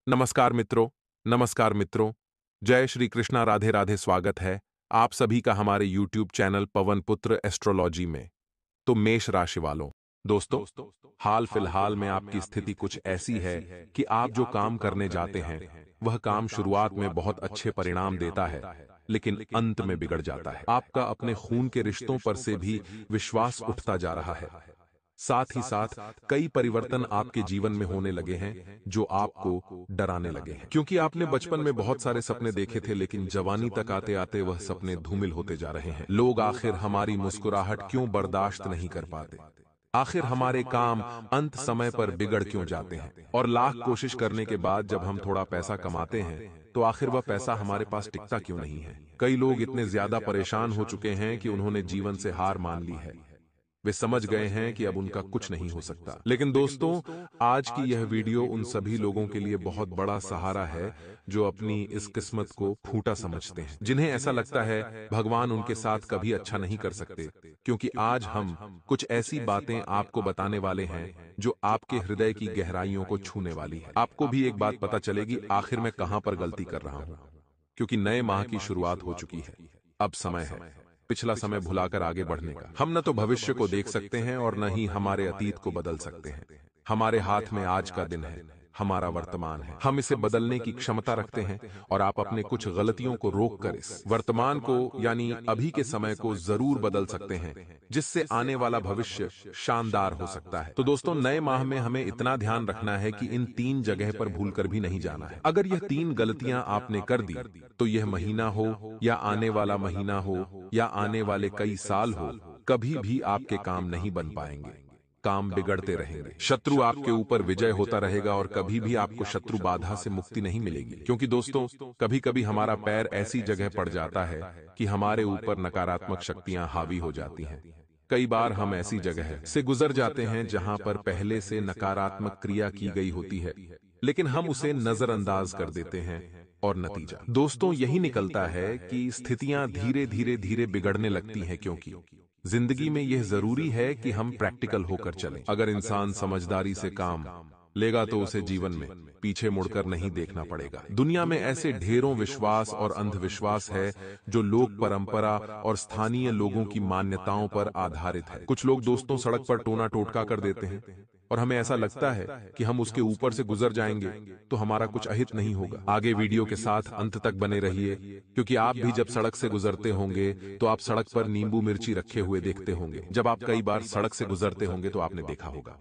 नमस्कार मित्रों। नमस्कार मित्रों। जय श्री कृष्णा, राधे राधे। स्वागत है आप सभी का हमारे YouTube चैनल पवन पुत्र एस्ट्रोलॉजी में। तो मेष राशि वालों, दोस्तों, हाल फिलहाल में आपकी स्थिति कुछ ऐसी है कि आप जो काम करने जाते हैं वह काम शुरुआत में बहुत अच्छे परिणाम देता है, लेकिन अंत में बिगड़ जाता है। आपका अपने खून के रिश्तों पर से भी विश्वास उठता जा रहा है। साथ ही साथ कई परिवर्तन आपके जीवन में होने लगे हैं जो आपको डराने लगे हैं, क्योंकि आपने बचपन में बहुत सारे सपने देखे थे, लेकिन जवानी तक आते आते वह सपने धूमिल होते जा रहे हैं। लोग आखिर हमारी मुस्कुराहट क्यों बर्दाश्त नहीं कर पाते? आखिर हमारे काम अंत समय पर बिगड़ क्यों जाते हैं? और लाख कोशिश करने के बाद जब हम थोड़ा पैसा कमाते हैं तो आखिर वह पैसा हमारे पास टिकता क्यों नहीं है? कई लोग इतने ज्यादा परेशान हो चुके हैं कि उन्होंने जीवन से हार मान ली है। वे समझ गए हैं कि अब उनका कुछ नहीं हो सकता। लेकिन दोस्तों, आज की यह वीडियो उन सभी लोगों के लिए बहुत बड़ा सहारा है जो अपनी इस किस्मत को फूटा समझते हैं, जिन्हें ऐसा लगता है भगवान उनके साथ कभी अच्छा नहीं कर सकते। क्योंकि आज हम कुछ ऐसी बातें आपको बताने वाले हैं जो आपके हृदय की गहराइयों को छूने वाली है। आपको भी एक बात पता चलेगी आखिर मैं कहां पर गलती कर रहा हूं, क्योंकि नए माह की शुरुआत हो चुकी है। अब समय है पिछला समय भुलाकर आगे बढ़ने का। हम न तो भविष्य को देख सकते हैं और न ही हमारे अतीत को बदल सकते हैं। हमारे हाथ में आज का दिन है, हमारा वर्तमान है। हम इसे बदलने की क्षमता रखते हैं और आप अपने कुछ गलतियों को रोककर इस वर्तमान को यानी अभी के समय को जरूर बदल सकते हैं, जिससे आने वाला भविष्य शानदार हो सकता है। तो दोस्तों, नए माह में हमें इतना ध्यान रखना है कि इन तीन जगह पर भूलकर भी नहीं जाना है। अगर यह तीन गलतियां आपने कर दी तो यह महीना हो या आने वाला महीना हो या आने वाले कई साल हो, कभी भी आपके काम नहीं बन पाएंगे। काम बिगड़ते रहेंगे, शत्रु आपके ऊपर विजय होता रहेगा और कभी भी आपको शत्रु बाधा से मुक्ति नहीं मिलेगी। क्योंकि दोस्तों, कभी कभी हमारा पैर ऐसी जगह पड़ जाता है कि हमारे ऊपर नकारात्मक शक्तियां हावी हो जाती हैं। कई बार हम ऐसी जगह से गुजर जाते हैं जहां पर पहले से नकारात्मक क्रिया की गई होती है, लेकिन हम उसे नजरअंदाज कर देते हैं और नतीजा दोस्तों यही निकलता है कि स्थितियां धीरे धीरे धीरे बिगड़ने लगती हैं। क्योंकि जिंदगी में यह जरूरी है कि हम प्रैक्टिकल होकर चलें। अगर इंसान समझदारी से काम लेगा तो उसे जीवन में पीछे मुड़कर नहीं देखना पड़ेगा। दुनिया में ऐसे ढेरों विश्वास और अंधविश्वास है जो लोक परंपरा और स्थानीय लोगों की मान्यताओं पर आधारित है। कुछ लोग दोस्तों सड़क पर टोना टोटका कर देते हैं और हमें ऐसा लगता है कि हम उसके ऊपर से गुजर जाएंगे तो हमारा कुछ अहित नहीं होगा। आगे वीडियो के साथ अंत तक बने रहिए, क्योंकि आप भी जब सड़क से गुजरते होंगे तो आप सड़क पर नींबू मिर्ची रखे हुए देखते होंगे। जब आप कई बार सड़क से गुजरते होंगे तो आपने देखा होगा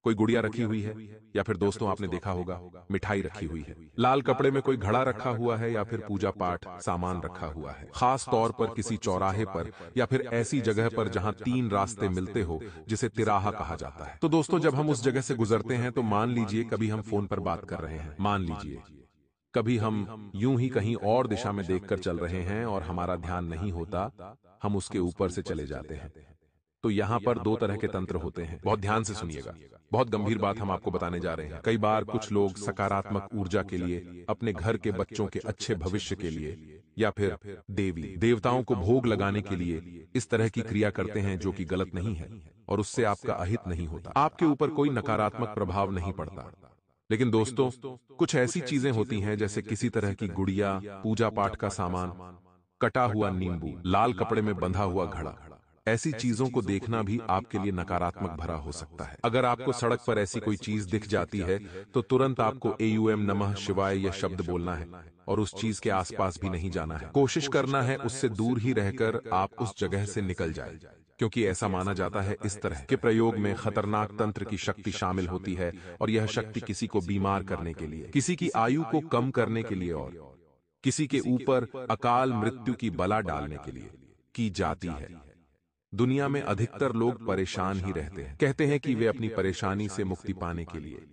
कोई गुड़िया रखी हुई है, या फिर दोस्तों आपने देखा होगा मिठाई रखी हुई है, लाल कपड़े में कोई घड़ा रखा हुआ है, या फिर पूजा पाठ सामान रखा हुआ है, खास तौर पर किसी चौराहे पर या फिर ऐसी जगह पर जहां तीन रास्ते मिलते हो, जिसे तिराहा कहा जाता है। तो दोस्तों, जब हम उस जगह से गुजरते हैं तो मान लीजिए कभी हम फोन पर बात कर रहे हैं, मान लीजिए कभी हम यूं ही कहीं और दिशा में देखकर चल रहे हैं और हमारा ध्यान नहीं होता, हम उसके ऊपर से चले जाते हैं। तो यहां पर दो तरह के तंत्र होते हैं, बहुत ध्यान से सुनिएगा। बहुत गंभीर बात हम आपको बताने जा रहे हैं। कई बार कुछ लोग सकारात्मक ऊर्जा के लिए, अपने घर के बच्चों के अच्छे भविष्य के लिए, या फिर देवी देवताओं को भोग लगाने के लिए इस तरह की क्रिया करते हैं, जो कि गलत नहीं है और उससे आपका अहित नहीं होता, आपके ऊपर कोई नकारात्मक प्रभाव नहीं पड़ता। लेकिन दोस्तों, कुछ ऐसी चीजें होती हैं जैसे किसी तरह की गुड़िया, पूजा पाठ का सामान, कटा हुआ नींबू, लाल कपड़े में बंधा हुआ घड़ा, ऐसी चीजों को देखना भी आपके लिए नकारात्मक भरा हो सकता है। अगर आपको सड़क पर ऐसी कोई चीज दिख जाती है तो तुरंत आपको एयूएम नमः शिवाय यह शब्द बोलना है और उस चीज के आसपास भी नहीं जाना है। कोशिश करना है उससे दूर ही रहकर आप उस जगह से निकल जाए, क्योंकि ऐसा माना जाता है इस तरह के प्रयोग में खतरनाक तंत्र की शक्ति शामिल होती है, और यह शक्ति किसी को बीमार करने के लिए, किसी की आयु को कम करने के लिए और किसी के ऊपर अकाल मृत्यु की बला डालने के लिए की जाती है। दुनिया में अधिकतर लोग परेशान ही रहते हैं, कहते हैं कि वे अपनी परेशानी से मुक्ति पाने के लिए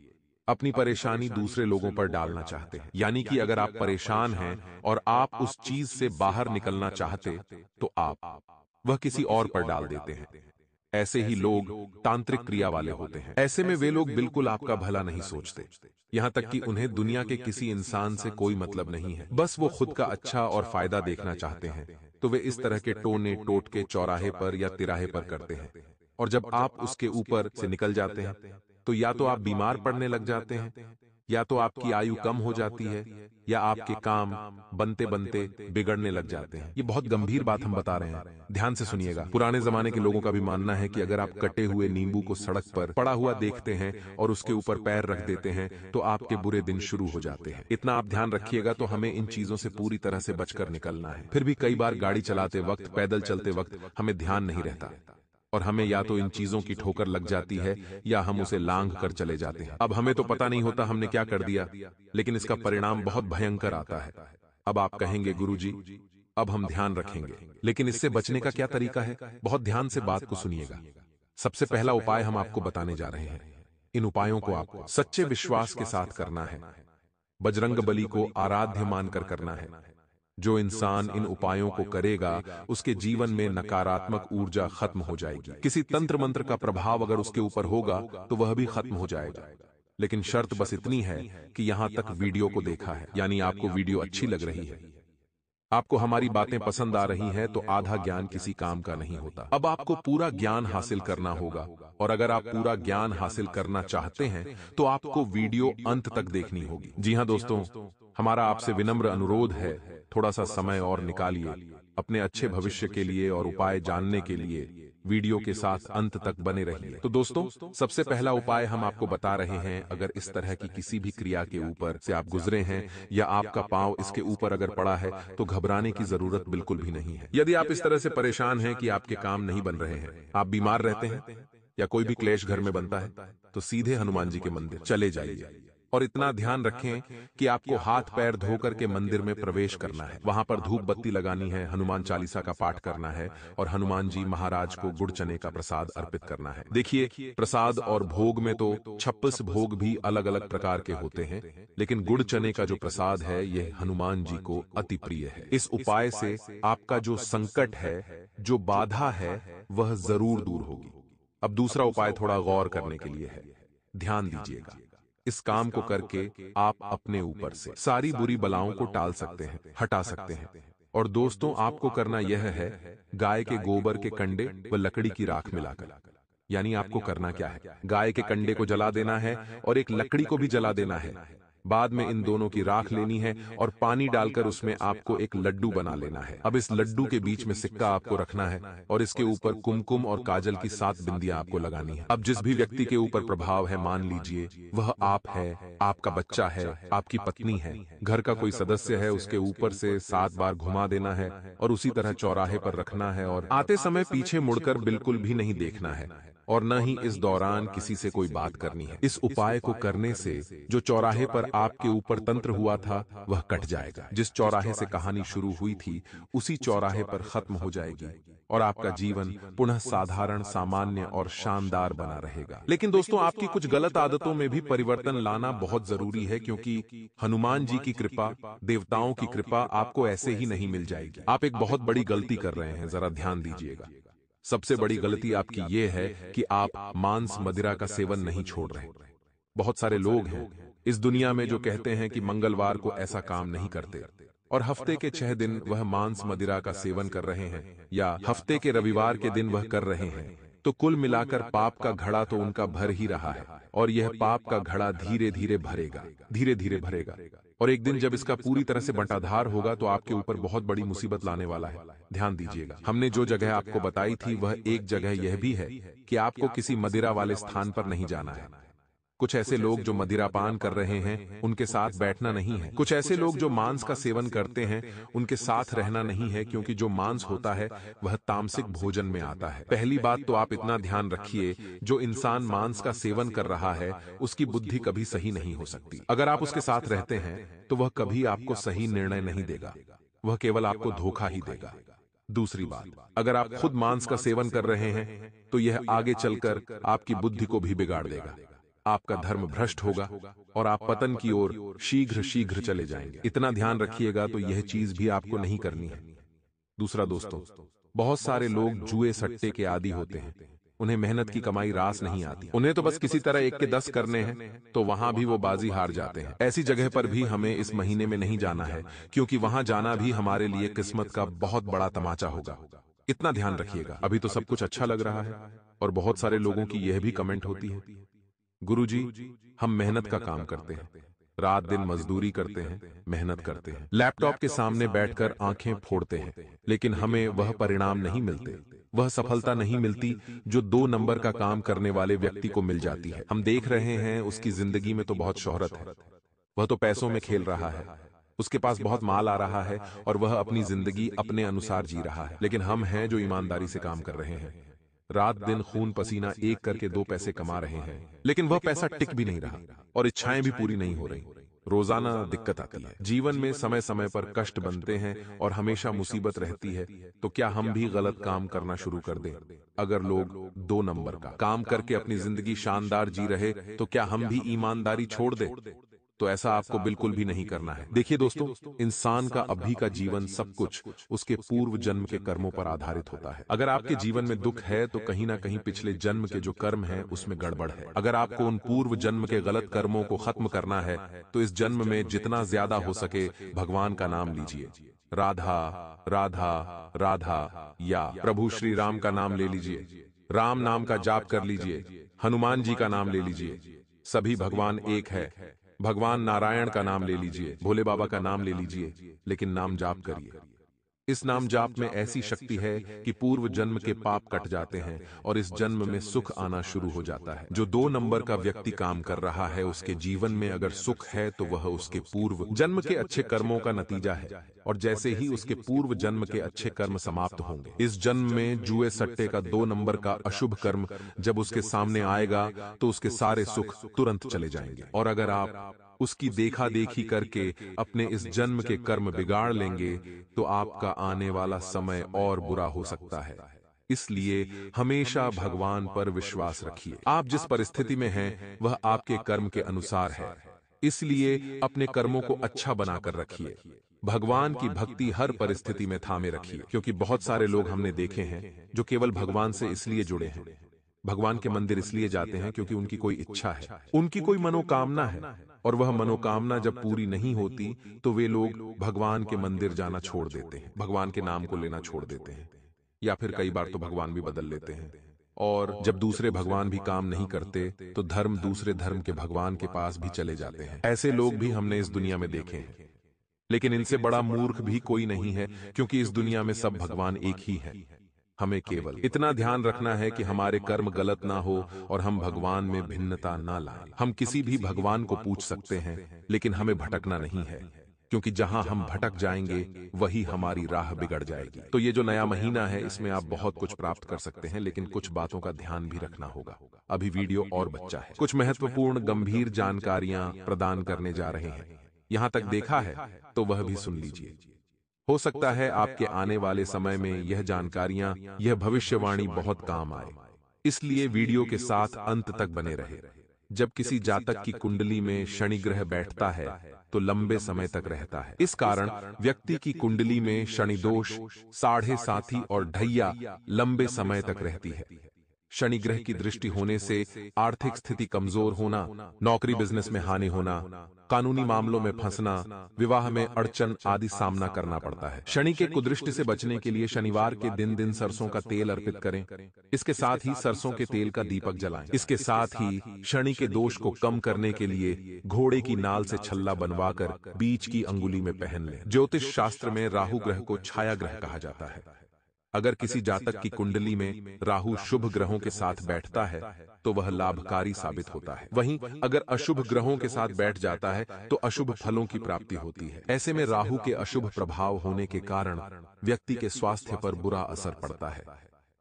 अपनी परेशानी दूसरे लोगों पर डालना चाहते हैं। यानी कि अगर आप परेशान हैं और आप उस चीज से बाहर निकलना चाहते तो आप वह किसी और पर डाल देते हैं। ऐसे ही लोग तांत्रिक क्रिया वाले होते हैं। ऐसे में वे लोग बिल्कुल आपका भला नहीं सोचते, यहां तक कि उन्हें दुनिया के किसी इंसान से कोई मतलब नहीं है, बस वो खुद का अच्छा और फायदा देखना चाहते हैं। तो वे इस तरह के टोने टोटके चौराहे पर या तिराहे पर करते हैं, और जब आप उसके ऊपर से निकल जाते हैं तो या तो आप बीमार पड़ने लग जाते हैं, या तो आपकी आयु कम हो जाती है या आपके काम बनते बनते बिगड़ने लग जाते हैं। ये बहुत गंभीर बात हम बता रहे हैं, ध्यान से सुनिएगा। पुराने जमाने के लोगों का भी मानना है कि अगर आप कटे हुए नींबू को सड़क पर पड़ा हुआ देखते हैं और उसके ऊपर पैर रख देते हैं तो आपके बुरे दिन शुरू हो जाते हैं। इतना आप ध्यान रखिएगा। तो हमें इन चीजों से पूरी तरह से बचकर निकलना है। फिर भी कई बार गाड़ी चलाते वक्त, पैदल चलते वक्त हमें ध्यान नहीं रहता और हमें या तो इन चीजों की ठोकर लग जाती है या हम उसे लांघ कर चले जाते हैं। अब हमें तो पता नहीं होता हमने क्या कर दिया, लेकिन इसका परिणाम बहुत भयंकर आता है। अब आप कहेंगे, गुरुजी अब हम ध्यान रखेंगे, लेकिन इससे बचने का क्या तरीका है? बहुत ध्यान से बात को सुनिएगा। सबसे पहला उपाय हम आपको बताने जा रहे हैं। इन उपायों को आपको सच्चे विश्वास के साथ करना है। बजरंगबली को आराध्य मानकर करना है। जो इंसान इन उपायों को करेगा उसके जीवन में नकारात्मक ऊर्जा खत्म हो जाएगी। किसी तंत्र मंत्र का प्रभाव अगर उसके ऊपर होगा तो वह भी खत्म हो जाएगा। लेकिन शर्त बस इतनी है कि यहां तक वीडियो को देखा है, यानी आपको वीडियो अच्छी लग रही है, आपको हमारी बातें पसंद आ रही हैं, तो आधा ज्ञान किसी काम का नहीं होता। अब आपको पूरा ज्ञान हासिल करना होगा, और अगर आप पूरा ज्ञान हासिल करना चाहते हैं तो आपको वीडियो अंत तक देखनी होगी। जी हां दोस्तों, हमारा आपसे विनम्र अनुरोध है, थोड़ा सा समय और निकालिए अपने अच्छे भविष्य के लिए और उपाय जानने के लिए वीडियो के साथ अंत तक बने रहिए। तो दोस्तों, सबसे पहला उपाय हम आपको बता रहे हैं। अगर इस तरह की किसी भी क्रिया के ऊपर से आप गुजरे हैं या आपका पांव इसके ऊपर अगर पड़ा है तो घबराने की जरूरत बिल्कुल भी नहीं है। यदि आप इस तरह से परेशान हैं कि आपके काम नहीं बन रहे हैं, आप बीमार रहते हैं या कोई भी क्लेश घर में बनता है, तो सीधे हनुमान जी के मंदिर चले जाइए और इतना ध्यान रखें कि आपको हाथ पैर धोकर के मंदिर में प्रवेश करना है। वहां पर धूप बत्ती लगानी है, हनुमान चालीसा का पाठ करना है और हनुमान जी महाराज को गुड़ चने का प्रसाद अर्पित करना है। देखिए, प्रसाद और भोग में तो 26 भोग भी अलग अलग प्रकार के होते हैं, लेकिन गुड़ चने का जो प्रसाद है यह हनुमान जी को अति प्रिय है। इस उपाय से आपका जो संकट है, जो बाधा है, वह जरूर दूर होगी। अब दूसरा उपाय थोड़ा गौर करने के लिए है, ध्यान दीजिएगा। इस काम को करके आप अपने ऊपर से सारी बुरी बलाओं को टाल सकते हैं, हटा सकते हैं। और दोस्तों, आपको करना यह है, गाय के गोबर के कंडे व लकड़ी की राख मिलाकर, यानी आपको करना क्या है, गाय के कंडे को जला देना है और एक लकड़ी को भी जला देना है। बाद में इन दोनों की राख लेनी है और पानी डालकर उसमें आपको एक लड्डू बना लेना है। अब इस लड्डू के बीच में सिक्का आपको रखना है और इसके ऊपर कुमकुम और काजल की 7 बिंदियां आपको लगानी है। अब जिस भी व्यक्ति के ऊपर प्रभाव है, मान लीजिए वह आप है, आपका बच्चा है, आपकी पत्नी है, घर का कोई सदस्य है, उसके ऊपर से 7 बार घुमा देना है और उसी तरह चौराहे पर रखना है और आते समय पीछे मुड़कर बिल्कुल भी नहीं देखना है और न ही इस दौरान किसी से कोई बात करनी है। इस उपाय को करने से जो चौराहे पर आपके ऊपर तंत्र हुआ था वह कट जाएगा। जिस चौराहे से कहानी शुरू हुई थी उसी चौराहे पर खत्म हो जाएगी और आपका जीवन पुनः साधारण, सामान्य और शानदार बना रहेगा। लेकिन दोस्तों, आपकी कुछ गलत आदतों में भी परिवर्तन लाना बहुत जरूरी है, क्योंकि हनुमान जी की कृपा, देवताओं की कृपा आपको ऐसे ही नहीं मिल जाएगी। आप एक बहुत बड़ी गलती कर रहे हैं, जरा ध्यान दीजिएगा। सबसे बड़ी गलती आपकी यह है कि आप मांस मदिरा का सेवन नहीं छोड़ रहे। बहुत सारे लोग हैं इस दुनिया में जो कहते हैं कि मंगलवार को ऐसा काम नहीं करते और हफ्ते के 6 दिन वह मांस मदिरा का सेवन कर रहे हैं या हफ्ते के रविवार के दिन वह कर रहे हैं, तो कुल मिलाकर पाप का घड़ा तो उनका भर ही रहा है और यह पाप का घड़ा धीरे धीरे भरेगा, धीरे धीरे भरेगा और एक दिन जब इसका पूरी तरह से बंटाधार होगा तो आपके ऊपर बहुत बड़ी मुसीबत लाने वाला है। ध्यान दीजिएगा, हमने जो जगह आपको बताई थी वह एक जगह यह भी है कि आपको किसी मदिरा वाले स्थान पर नहीं जाना है। कुछ ऐसे लोग जो मदिरापान कर रहे हैं उनके साथ बैठना नहीं है। कुछ ऐसे लोग जो मांस का सेवन करते हैं उनके साथ रहना नहीं है, क्योंकि जो मांस होता है वह तामसिक भोजन में आता है। पहली बात तो आप इतना ध्यान रखिए, जो इंसान मांस का सेवन कर रहा है उसकी बुद्धि कभी सही नहीं हो सकती। अगर आप उसके साथ रहते हैं तो वह कभी आपको सही निर्णय नहीं देगा, वह केवल आपको धोखा ही देगा। दूसरी बात, अगर आप खुद मांस का सेवन कर रहे हैं तो यह आगे चलकर आपकी बुद्धि को भी बिगाड़ देगा, आपका धर्म भ्रष्ट होगा और आप पतन की ओर शीघ्र शीघ्र चले जाएंगे। इतना ध्यान रखिएगा, तो यह चीज भी आपको नहीं करनी है। दूसरा दोस्तों, बहुत सारे लोग जुए सट्टे के आदी होते हैं, उन्हें मेहनत की कमाई रास नहीं आती, उन्हें तो बस किसी तरह 1 के 10 करने हैं, तो वहां भी वो बाजी हार जाते हैं। ऐसी जगह पर भी हमें इस महीने में नहीं जाना है, क्योंकि वहां जाना भी हमारे लिए किस्मत का बहुत बड़ा तमाचा होगा। इतना ध्यान रखिएगा। अभी तो सब कुछ अच्छा लग रहा है और बहुत सारे लोगों की यह भी कमेंट होती है, गुरुजी हम मेहनत का काम करते हैं, रात दिन मजदूरी करते हैं, मेहनत करते हैं, लैपटॉप के सामने बैठकर आंखें फोड़ते हैं, लेकिन हमें वह परिणाम नहीं मिलते, वह सफलता नहीं मिलती जो 2 नंबर का काम करने वाले व्यक्ति को मिल जाती है। हम देख रहे हैं उसकी जिंदगी में तो बहुत शोहरत है, वह तो पैसों में खेल रहा है, उसके पास बहुत माल आ रहा है और वह अपनी जिंदगी अपने अनुसार जी रहा है। लेकिन हम हैं जो ईमानदारी से काम कर रहे हैं, रात दिन खून पसीना एक करके 2 पैसे कमा रहे हैं, लेकिन वह पैसा टिक भी नहीं रहा और इच्छाएं भी पूरी नहीं हो रही। रोजाना दिक्कत आती है, जीवन में समय समय पर कष्ट बनते हैं और हमेशा मुसीबत रहती है। तो क्या हम भी गलत काम करना शुरू कर दें? अगर लोग 2 नंबर का काम करके अपनी जिंदगी शानदार जी रहे, तो क्या हम भी ईमानदारी छोड़ दें? तो ऐसा आपको बिल्कुल भी नहीं करना है। देखिए दोस्तों, इंसान का अभी का जीवन सब कुछ उसके पूर्व जन्म के कर्मों पर आधारित होता है। अगर आपके जीवन में दुख है तो कहीं ना कहीं पिछले जन्म के जो कर्म हैं उसमें गड़बड़ है। अगर आपको उन पूर्व जन्म के गलत कर्मों को खत्म करना है तो इस जन्म में जितना ज्यादा हो सके भगवान का नाम लीजिए। राधा राधा राधा, या प्रभु श्री राम का नाम ले लीजिए, राम नाम का जाप कर लीजिए, हनुमान जी का नाम ले लीजिए। सभी भगवान एक है। भगवान नारायण का नाम ले लीजिए, भोले बाबा का नाम ले लीजिए, लेकिन नाम जाप करिए। इस नाम जाप में ऐसी शक्ति है कि पूर्व जन्म के पाप कट जाते हैं और इस जन्म में सुख आना शुरू हो जाता है। जो 2 नंबर का व्यक्ति काम कर रहा है उसके जीवन में अगर सुख है तो वह उसके पूर्व जन्म के अच्छे कर्मों का नतीजा है, और जैसे ही उसके पूर्व जन्म के अच्छे कर्म समाप्त होंगे, इस जन्म में जुए सट्टे का 2 नंबर का अशुभ कर्म जब उसके सामने आएगा तो उसके सारे सुख तुरंत चले जाएंगे। और अगर आप उसकी देखा देखी करके अपने इस जन्म के कर्म बिगाड़ लेंगे तो आपका आने वाला समय और बुरा हो सकता है। इसलिए हमेशा भगवान पर विश्वास रखिए। आप जिस परिस्थिति में हैं वह आपके कर्म के अनुसार है, इसलिए अपने कर्मों को अच्छा बनाकर रखिए। भगवान की भक्ति हर परिस्थिति में थामे रखिए, क्योंकि बहुत सारे लोग हमने देखे हैं जो केवल भगवान से इसलिए जुड़े हैं, भगवान के मंदिर इसलिए जाते हैं क्योंकि उनकी कोई इच्छा है, उनकी कोई मनोकामना है, और वह मनोकामना जब पूरी नहीं होती तो वे लोग भगवान के मंदिर जाना छोड़ देते हैं, भगवान के नाम को लेना छोड़ देते हैं, या फिर कई बार तो भगवान भी बदल लेते हैं। और जब दूसरे भगवान भी काम नहीं करते तो धर्म दूसरे धर्म के भगवान के पास भी चले जाते हैं। ऐसे लोग भी हमने इस दुनिया में देखे हैं, लेकिन इनसे बड़ा मूर्ख भी कोई नहीं है, क्योंकि इस दुनिया में सब भगवान एक ही है। हमें केवल इतना ध्यान रखना है कि हमारे कर्म गलत ना हो और हम भगवान में भिन्नता ना लाएं। हम किसी भी भगवान को पूछ सकते हैं, लेकिन हमें भटकना नहीं है, क्योंकि जहां हम भटक जाएंगे वही हमारी राह बिगड़ जाएगी। तो ये जो नया महीना है इसमें आप बहुत कुछ प्राप्त कर सकते हैं, लेकिन कुछ बातों का ध्यान भी रखना होगा। अभी वीडियो और बच्चा है, कुछ महत्वपूर्ण गंभीर जानकारियां प्रदान करने जा रहे हैं। यहां तक देखा है तो वह भी सुन लीजिए। हो सकता है आपके आने वाले समय में यह जानकारियां, यह भविष्यवाणी बहुत काम आए, इसलिए वीडियो के साथ अंत तक बने रहे। जब किसी जातक की कुंडली में शनि ग्रह बैठता है तो लंबे समय तक रहता है। इस कारण व्यक्ति की कुंडली में शनि दोष, साढ़े साथी और ढैया लंबे समय तक रहती है। शनि ग्रह की दृष्टि होने से आर्थिक स्थिति कमजोर होना, नौकरी बिजनेस में हानि होना, कानूनी मामलों में फंसना, विवाह में अड़चन आदि सामना करना पड़ता है। शनि के कुदृष्टि से बचने के लिए शनिवार के दिन सरसों का तेल अर्पित करें। इसके साथ ही सरसों के तेल का दीपक जलाएं। इसके साथ ही शनि के दोष को कम करने के लिए घोड़े की नाल से छल्ला बनवाकर बीच की अंगुली में पहन लें। ज्योतिष शास्त्र में राहु ग्रह को छाया ग्रह कहा जाता है। अगर किसी जातक की कुंडली में राहु शुभ ग्रहों के साथ बैठता है तो वह लाभकारी साबित होता है। वहीं अगर अशुभ ग्रहों के साथ बैठ जाता है तो अशुभ फलों की प्राप्ति होती है। ऐसे में राहु के अशुभ प्रभाव होने के कारण व्यक्ति के स्वास्थ्य पर बुरा असर पड़ता है।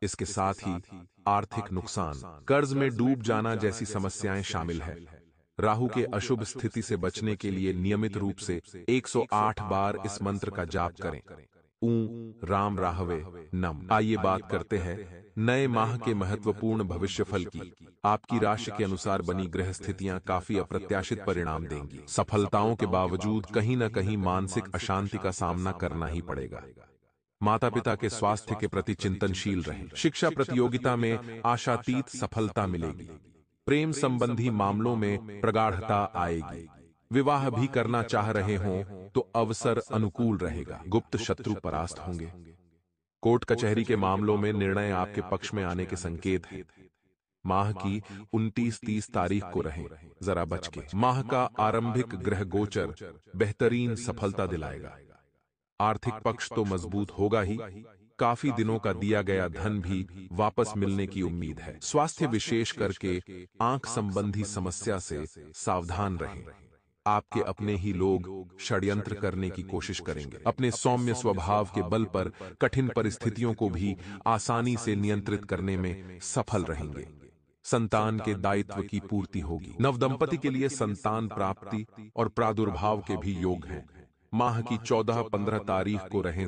इसके साथ ही आर्थिक नुकसान, कर्ज में डूब जाना जैसी समस्याएं शामिल है। राहु के अशुभ स्थिति से बचने के लिए नियमित रूप से 108 बार इस मंत्र का जाप करें। राम राहवे नम। आइए बात करते हैं नए माह के महत्वपूर्ण भविष्यफल की। आपकी राशि के अनुसार बनी ग्रह स्थितियां काफी अप्रत्याशित परिणाम देंगी। सफलताओं के बावजूद कहीं न कहीं मानसिक अशांति का सामना करना ही पड़ेगा। माता पिता के स्वास्थ्य के प्रति चिंतनशील रहें। शिक्षा प्रतियोगिता में आशातीत सफलता मिलेगी। प्रेम संबंधी मामलों में प्रगाढ़ता आएगी। विवाह भी करना चाह रहे हों तो अवसर अनुकूल रहेगा। गुप्त शत्रु परास्त होंगे। कोर्ट कचहरी के मामलों में निर्णय आपके पक्ष में आने के संकेत हैं। माह की 29-30 तारीख को रहें, जरा बच के। माह का आरंभिक ग्रह गोचर बेहतरीन सफलता दिलाएगा। आर्थिक पक्ष तो मजबूत होगा ही, काफी दिनों का दिया गया धन भी वापस मिलने की उम्मीद है। स्वास्थ्य विशेष करके आंख संबंधी समस्या से सावधान रहें। आपके अपने ही लोग षड्यंत्र करने की कोशिश करेंगे। अपने सौम्य स्वभाव के बल पर कठिन परिस्थितियों को भी आसानी से नियंत्रित करने में सफल रहेंगे। संतान के दायित्व की पूर्ति होगी। नवदंपति के लिए संतान प्राप्ति और प्रादुर्भाव के भी योग हैं। माह की 14-15 तारीख को रहें